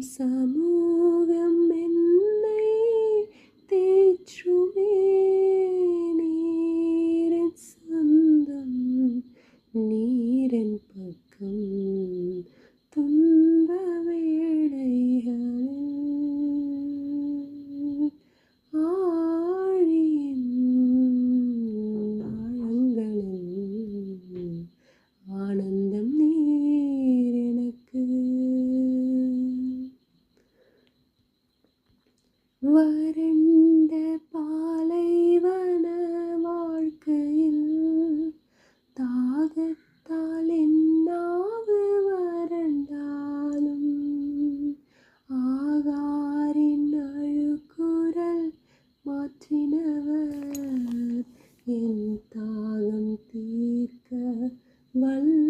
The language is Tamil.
சமூகம் என்னை தேற்றுமே. நீரின் சொந்தம் நீரின் பக்கம் துன்ப வேளைகளில் ஆழியின் ஆழங்களில் ஆனந்தம் நீர் எனக்கு. வறண்ட பாலைவன வாழ்க்கையில் தாகத்தால் என் நாவு வறண்டாலும் ஆகாரின் அழுகுரல் மாற்றினவர் என் தாகம் தீர்க்க வல்ல